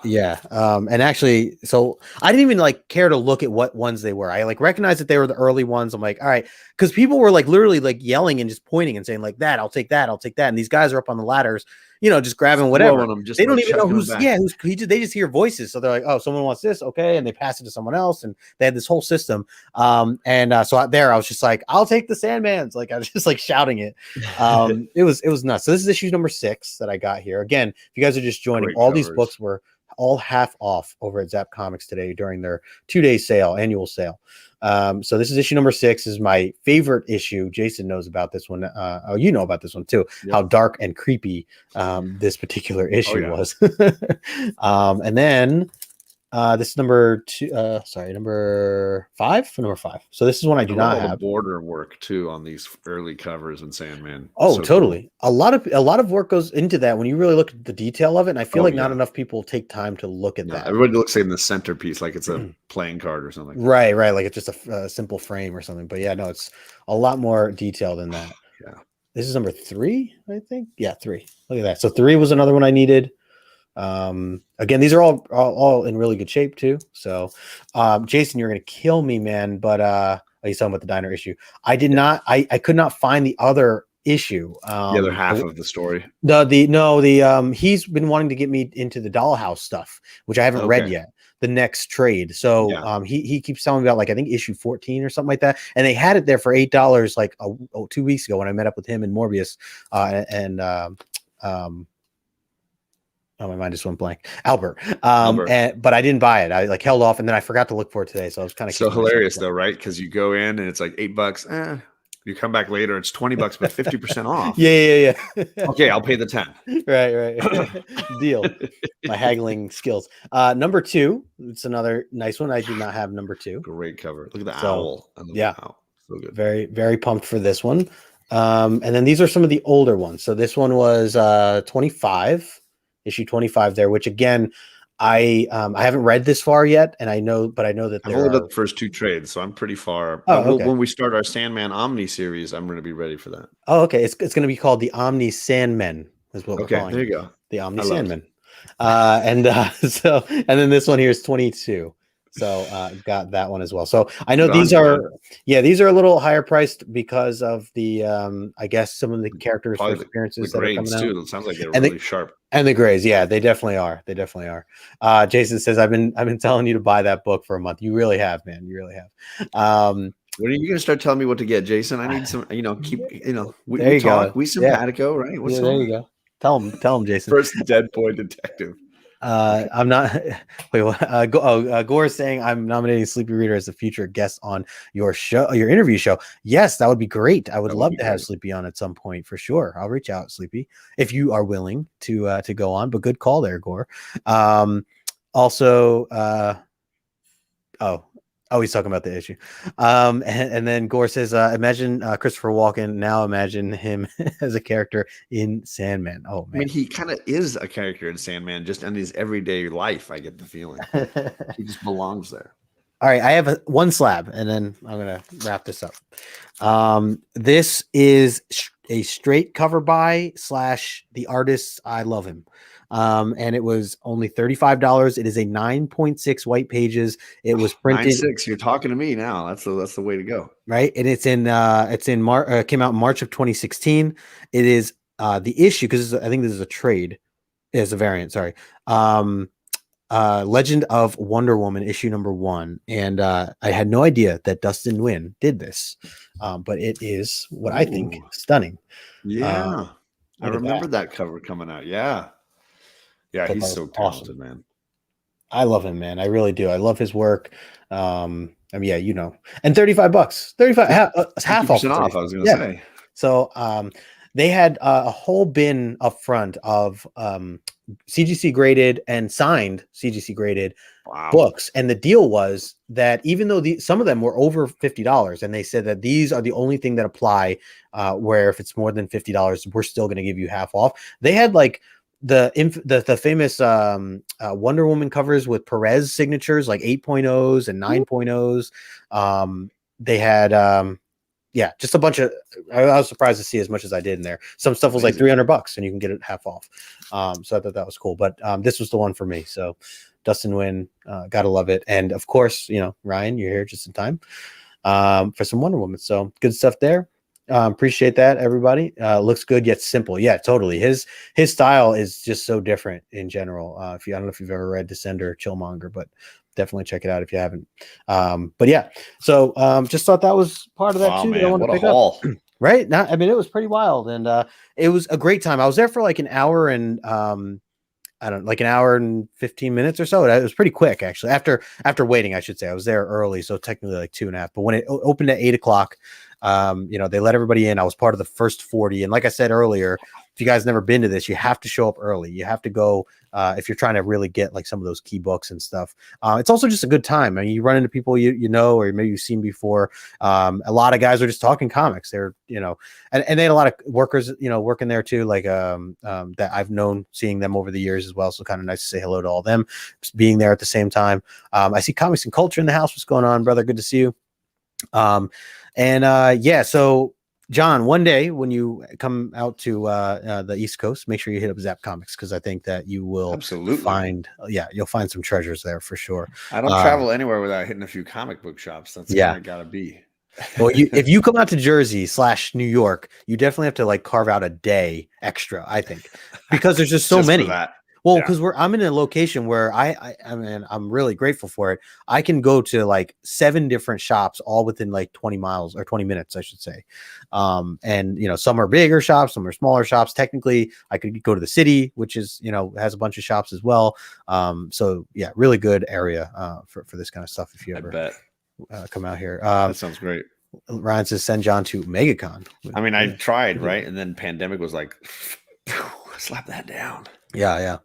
yeah, and actually, so I didn't even like care to look at what ones they were. I like recognized that they were the early ones. I'm like, all right, because people were like literally like yelling and just pointing and saying like that, I'll take that, and these guys are up on the ladders, just grabbing whatever. They don't even know who's they just hear voices, so they're like, oh, someone wants this, okay, and they pass it to someone else, and they had this whole system. So out there, I was just like, I'll take the Sandmans, like I was just like shouting it. It was nuts. So this is issue number 6 that I got here. Again, if you guys are just joining, all these books were all half off over at Zapp Comics today during their 2-day annual sale. So this is issue number 6. This is my favorite issue. Jason knows about this one. You know about this one too. Yep. How dark and creepy this particular issue was. And then this is number 5. So this is one I do not have. The border work too on these early covers in Sandman. Oh, so totally. Cool. A lot of work goes into that when you really look at the detail of it. And I feel like not enough people take time to look at that. Everybody looks in the centerpiece like it's a playing card or something. Right. Like it's just a simple frame or something. But yeah, no, it's a lot more detailed than that. Yeah. This is number 3, I think. Yeah, 3. Look at that. So 3 was another one I needed. Again, these are all in really good shape too. So Jason, you're gonna kill me, man, but he's talking about the diner issue. I could not find the other issue, the other half of the story. He's been wanting to get me into the Dollhouse stuff, which I haven't read yet, the next trade. So he keeps telling me about, like, I think issue 14 or something like that, and they had it there for $8 like 2 weeks ago when I met up with him and Morbius oh, my mind just went blank. Albert. But I didn't buy it. I like held off, and then I forgot to look for it today. So I was kind of so hilarious though, right? Because you go in and it's like $8. You come back later, it's $20, but 50% off. Yeah. Okay, I'll pay the 10. Right. Deal. My haggling skills. Number 2. It's another nice one. I do not have number 2. Great cover. Look at the owl. Yeah. Owl. So good. Very, very pumped for this one. And then these are some of the older ones. So this one was 25. Issue 25 there, which again, I haven't read this far yet, and I know that I've only done the first 2 trades, so I'm pretty far. When we start our Sandman Omni series, I'm going to be ready for that. Oh, okay. It's going to be called the Omni Sandmen, is what we're calling. There you go. The Omni Sandmen. And then this one here is 22. So got that one as well. So I know these are a little higher priced because of the I guess some of the characters for appearances that are coming out. It sounds like they're really sharp. And the grays, yeah, they definitely are. Jason says, I've been telling you to buy that book for a month. You really have, man. You really have. When are you going to start telling me what to get, Jason? I need some, we talk. We simpatico, right? What's there you go. Tell him, Jason. First dead boy detective. I'm not. Wait, what? Gore is saying I'm nominating Sleepy Reader as a future guest on your show, your interview show. Yes, that would be great. I would love to have Sleepy on at some point for sure. I'll reach out, Sleepy, if you are willing to go on. But good call there, Gore. He's talking about the issue. And then Gore says, imagine Christopher Walken. Now imagine him as a character in Sandman. Oh, man. I mean, he kind of is a character in Sandman, just in his everyday life. I get the feeling he just belongs there. All right. I have one slab, and then I'm going to wrap this up. This is a straight cover by / the artist. I love him. And it was only $35. It is a 9.6 white pages. It was printed 9.6. You're talking to me now. That's the way to go. Right. And it's in came out in March of 2016. It is the issue, because I think this is a trade. It's a variant. Sorry. Legend of Wonder Woman issue number 1. And I had no idea that Dustin Nguyen did this. But it is what I think stunning. Yeah. I remember that cover coming out. Yeah. Yeah, he's so talented, man. I love him, man. I really do. I love his work. And $35. 35 half off. I was going to say. So they had a whole bin up front of CGC graded and signed CGC graded books. And the deal was that even though some of them were over $50, and they said that these are the only thing that apply, where if it's more than $50, we're still going to give you half off. They had like the famous Wonder Woman covers with Perez signatures, like 8.0s and 9.0s. They had yeah, just a bunch of. I was surprised to see as much as I did in there. Some stuff was like $300, and you can get it half off. So I thought that was cool. But this was the one for me. So Dustin Nguyen, gotta love it. And of course, you know, Ryan, you're here just in time for some Wonder Woman. So good stuff there. Appreciate that, everybody. Looks good yet simple. Yeah, totally. His style is just so different in general. I don't know if you've ever read Descender, Chillmonger, but definitely check it out if you haven't. But yeah, so just thought that was part of that too. Man, that I want what to pick a haul. up. Right? I mean, it was pretty wild, and it was a great time. I was there for like an hour and like an hour and 15 minutes or so. It was pretty quick, actually. After waiting, I should say. I was there early, so technically like 2.5. But when it opened at 8 o'clock, you know, they let everybody in. I was part of the first 40, and like I said earlier, if you guys never been to this, you have to show up early. You have to go if you're trying to really get like some of those key books and stuff. It's also just a good time. I mean, you run into people you know, or maybe you've seen before. A lot of guys are just talking comics. They're, you know, and they had a lot of workers, you know, working there too, like that I've known, seeing them over the years as well. So kind of nice to say hello to all of them, being there at the same time. I see Comics and Culture in the house. What's going on, brother? Good to see you. Yeah, so John, one day when you come out to the East Coast, make sure you hit up Zapp Comics, because I think that you will find, you'll find some treasures there for sure. I don't travel anywhere without hitting a few comic book shops. That's kind of gotta be. Well, if you come out to Jersey / New York, you definitely have to like carve out a day extra, I think, because there's just so many. Well, because I'm in a location where I mean, I'm really grateful for it. I can go to like 7 different shops all within like 20 miles or 20 minutes, I should say. And you know, some are bigger shops, some are smaller shops. Technically, I could go to the city, which is, you know, has a bunch of shops as well. So yeah, really good area for this kind of stuff. If you ever come out here, that sounds great. Ryan says send John to MegaCon. I mean, I tried, right? And then pandemic was like, slap that down. Yeah.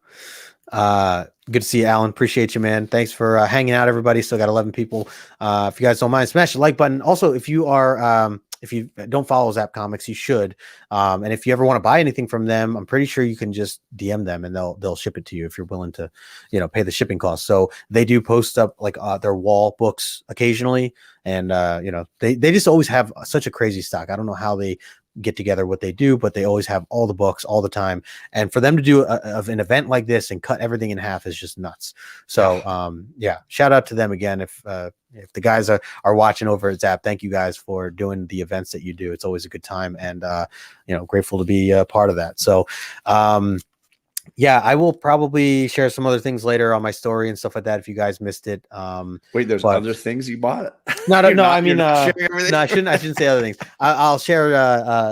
Good to see you, Alan. Appreciate you, man. Thanks for hanging out, everybody. Still got 11 people. If you guys don't mind, smash the like button. Also, if you are if you don't follow Zapp Comics, you should. And if you ever want to buy anything from them, I'm pretty sure you can just DM them and they'll ship it to you if you're willing to, you know, pay the shipping costs. So they do post up like their wall books occasionally, and you know, they just always have such a crazy stock. I don't know how they get together what they do, but they always have all the books all the time. And for them to do an event like this and cut everything in half is just nuts. So yeah, shout out to them again. If the guys are watching over at Zapp, thank you guys for doing the events that you do. It's always a good time, and you know, grateful to be a part of that. So yeah, I will probably share some other things later on my story and stuff like that if you guys missed it. Wait, there's other things you bought? No. I mean, no, I shouldn't say other things. I'll share,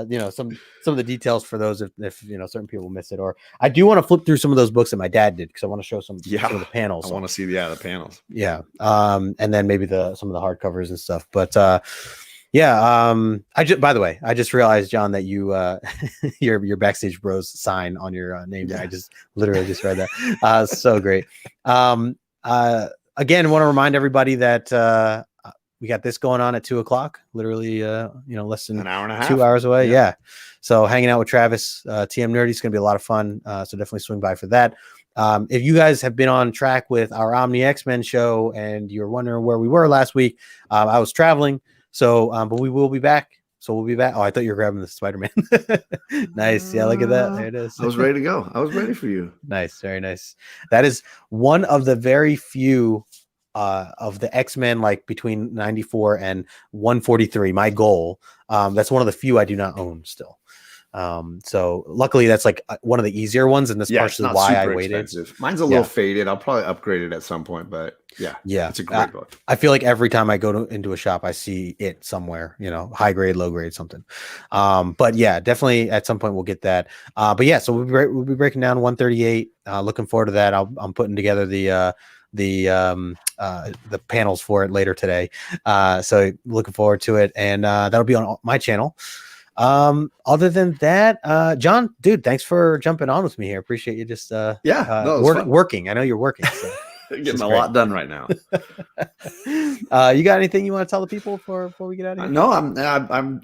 you know, some of the details for those if you know, certain people miss it. Or I do want to flip through some of those books that my dad did, because I want to show some of the panels. I want to see the panels. Yeah. And then maybe some of the hardcovers and stuff. But yeah, by the way, I just realized, John, that you your Backstage Bros sign on your name. I just literally just read that. So great. Again, want to remind everybody that we got this going on at 2 o'clock, literally, you know, less than an hour and a half, 2 hours away. Yeah. So hanging out with Travis, TM Nerdy, is going to be a lot of fun. So definitely swing by for that. If you guys have been on track with our Omni X-Men show and you're wondering where we were last week, I was traveling. So, but we will be back. So we'll be back. Oh, I thought you were grabbing the Spider-Man. Nice. Yeah, look at that. There it is. I was ready to go. I was ready for you. Nice. Very nice. That is one of the very few of the X-Men, like between 94 and 143, my goal. That's one of the few I do not own still. So luckily that's like one of the easier ones, and that's partially why I waited. Expensive. Mine's a little faded. I'll probably upgrade it at some point, but yeah, it's a great book. I feel like every time I go into a shop, I see it somewhere, you know, high grade, low grade, something. But yeah, definitely at some point we'll get that. But yeah, so we'll be breaking down 138. Looking forward to that. I'm putting together the panels for it later today. So looking forward to it, and that'll be on my channel. Other than that, John, dude, thanks for jumping on with me here. Appreciate you just No, it was fun. working. I know you're working. So. Getting a lot done right now. You got anything you want to tell the people before we get out of here? No,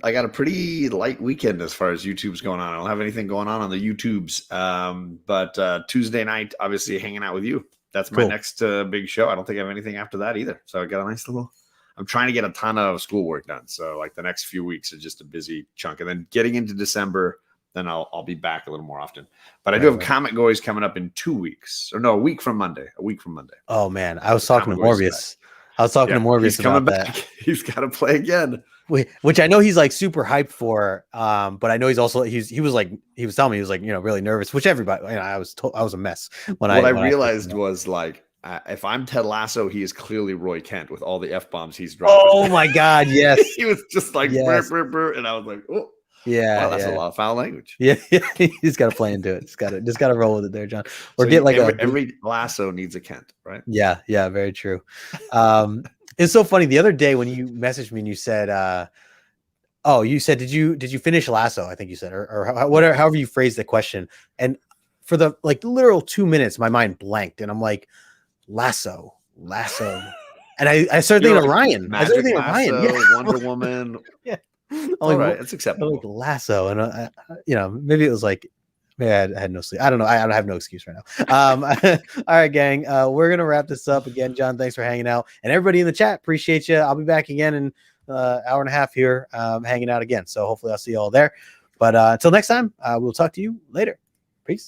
I got a pretty light weekend as far as YouTube's going on. I don't have anything going on the YouTubes. But Tuesday night, obviously hanging out with you. That's my next big show. I don't think I have anything after that either. So I got a nice little. I'm trying to get a ton of schoolwork done. So like the next few weeks are just a busy chunk, and then getting into December. Then I'll be back a little more often. But I do have Comic Goys coming up in 2 weeks. Or no, a week from Monday. Oh man, I was talking to Morbius. He's coming back. He's got to play again. Which I know he's like super hyped for. But I know he's also he was telling me he was like, really nervous. Which everybody, I was a mess when I realized was like, if I'm Ted Lasso, he is clearly Roy Kent with all the F-bombs he's dropping. Oh my God, yes. He was just like, burr, burr, burr, and I was like, oh. Yeah, wow, that's a lot of foul language. Yeah, he's got to play into it. Just got to roll with it there, John. Or so get like every Lasso needs a Kent, right? Yeah, very true. It's so funny. The other day when you messaged me and you said, you said, did you finish Lasso? I think you said, or whatever, however you phrased the question. And for the like literal 2 minutes, my mind blanked, and I'm like, Lasso. And I started thinking of Ryan. I started thinking of Ryan. Yeah. Wonder Woman. Yeah. All right, it's acceptable. Like Lasso, and maybe it was like, maybe I had no sleep. I don't know. I don't have no excuse right now. All right, gang. We're gonna wrap this up again. John, thanks for hanging out, and everybody in the chat, appreciate you. I'll be back again in hour and a half here, hanging out again. So hopefully I'll see you all there. But until next time, we'll talk to you later. Peace.